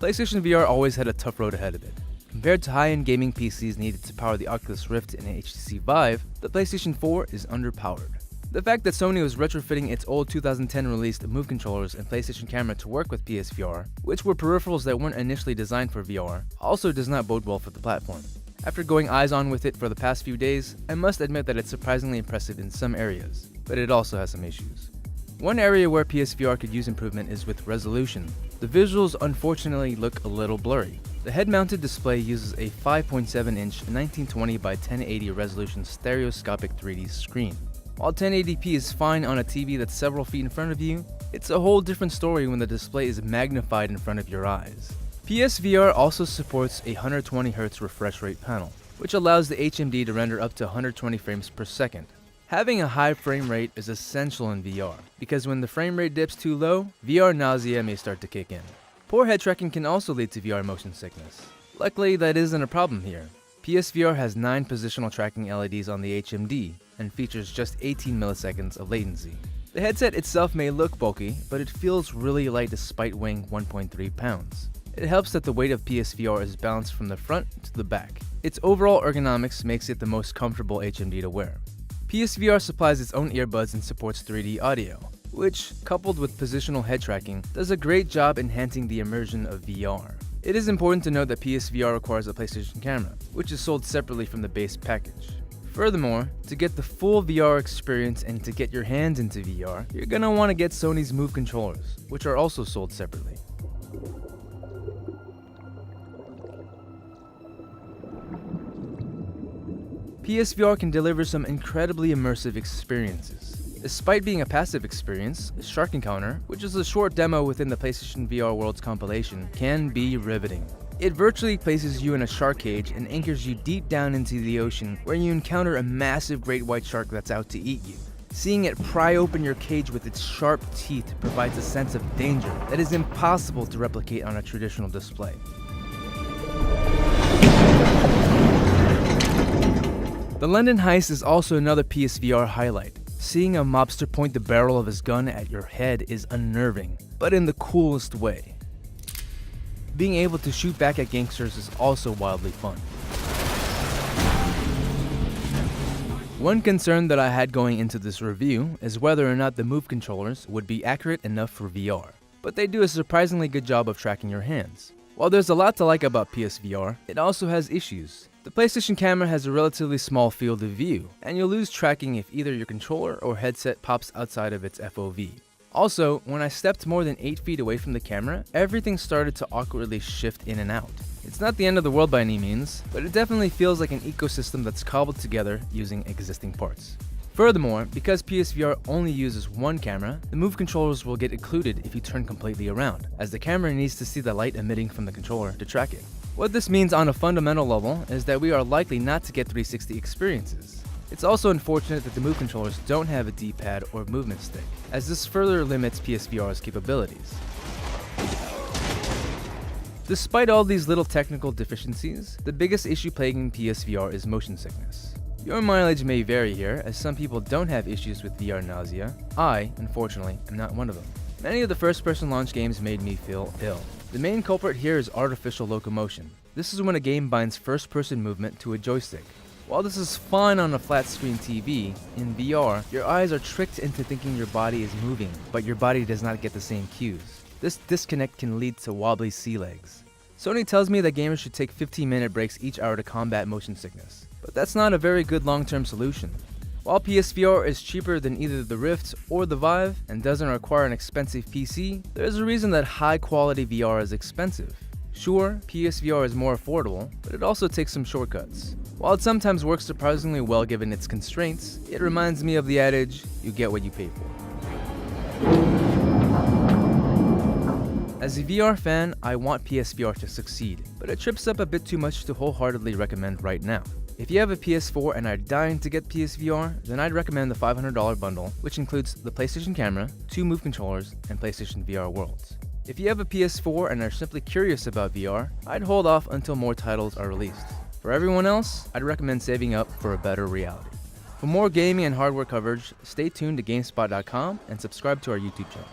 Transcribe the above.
PlayStation VR always had a tough road ahead of it. Compared to high-end gaming PCs needed to power the Oculus Rift and HTC Vive, the PlayStation 4 is underpowered. The fact that Sony was retrofitting its old 2010 released Move controllers and PlayStation camera to work with PSVR, which were peripherals that weren't initially designed for VR, also does not bode well for the platform. After going eyes-on with it for the past few days, I must admit that it's surprisingly impressive in some areas, but it also has some issues. One area where PSVR could use improvement is with resolution. The visuals unfortunately look a little blurry. The head-mounted display uses a 5.7-inch 1920 by 1080 resolution stereoscopic 3D screen. While 1080p is fine on a TV that's several feet in front of you, it's a whole different story when the display is magnified in front of your eyes. PSVR also supports a 120Hz refresh rate panel, which allows the HMD to render up to 120 frames per second. Having a high frame rate is essential in VR, because when the frame rate dips too low, VR nausea may start to kick in. Poor head tracking can also lead to VR motion sickness. Luckily, that isn't a problem here. PSVR has 9 positional tracking LEDs on the HMD, and features just 18 milliseconds of latency. The headset itself may look bulky, but it feels really light despite weighing 1.3 pounds. It helps that the weight of PSVR is balanced from the front to the back. Its overall ergonomics makes it the most comfortable HMD to wear. PSVR supplies its own earbuds and supports 3D audio, which, coupled with positional head tracking, does a great job enhancing the immersion of VR. It is important to note that PSVR requires a PlayStation camera, which is sold separately from the base package. Furthermore, to get the full VR experience and to get your hands into VR, you're gonna want to get Sony's Move controllers, which are also sold separately. PSVR can deliver some incredibly immersive experiences. Despite being a passive experience, Shark Encounter, which is a short demo within the PlayStation VR Worlds compilation, can be riveting. It virtually places you in a shark cage and anchors you deep down into the ocean, where you encounter a massive great white shark that's out to eat you. Seeing it pry open your cage with its sharp teeth provides a sense of danger that is impossible to replicate on a traditional display. The London heist is also another PSVR highlight. Seeing a mobster point the barrel of his gun at your head is unnerving, but in the coolest way. Being able to shoot back at gangsters is also wildly fun. One concern that I had going into this review is whether or not the Move controllers would be accurate enough for VR, but they do a surprisingly good job of tracking your hands. While there's a lot to like about PSVR, it also has issues. The PlayStation camera has a relatively small field of view, and you'll lose tracking if either your controller or headset pops outside of its FOV. Also, when I stepped more than 8 feet away from the camera, everything started to awkwardly shift in and out. It's not the end of the world by any means, but it definitely feels like an ecosystem that's cobbled together using existing parts. Furthermore, because PSVR only uses one camera, the Move controllers will get occluded if you turn completely around, as the camera needs to see the light emitting from the controller to track it. What this means on a fundamental level is that we are likely not to get 360 experiences. It's also unfortunate that the Move controllers don't have a D-pad or movement stick, as this further limits PSVR's capabilities. Despite all these little technical deficiencies, the biggest issue plaguing PSVR is motion sickness. Your mileage may vary here, as some people don't have issues with VR nausea. I, unfortunately, am not one of them. Many of the first-person launch games made me feel ill. The main culprit here is artificial locomotion. This is when a game binds first-person movement to a joystick. While this is fine on a flat-screen TV, in VR, your eyes are tricked into thinking your body is moving, but your body does not get the same cues. This disconnect can lead to wobbly sea legs. Sony tells me that gamers should take 15-minute breaks each hour to combat motion sickness, but that's not a very good long-term solution. While PSVR is cheaper than either the Rift or the Vive and doesn't require an expensive PC, there's a reason that high-quality VR is expensive. Sure, PSVR is more affordable, but it also takes some shortcuts. While it sometimes works surprisingly well given its constraints, it reminds me of the adage, you get what you pay for. As a VR fan, I want PSVR to succeed, but it trips up a bit too much to wholeheartedly recommend right now. If you have a PS4 and are dying to get PSVR, then I'd recommend the $500 bundle, which includes the PlayStation camera, 2 Move controllers, and PlayStation VR Worlds. If you have a PS4 and are simply curious about VR, I'd hold off until more titles are released. For everyone else, I'd recommend saving up for a better reality. For more gaming and hardware coverage, stay tuned to GameSpot.com and subscribe to our YouTube channel.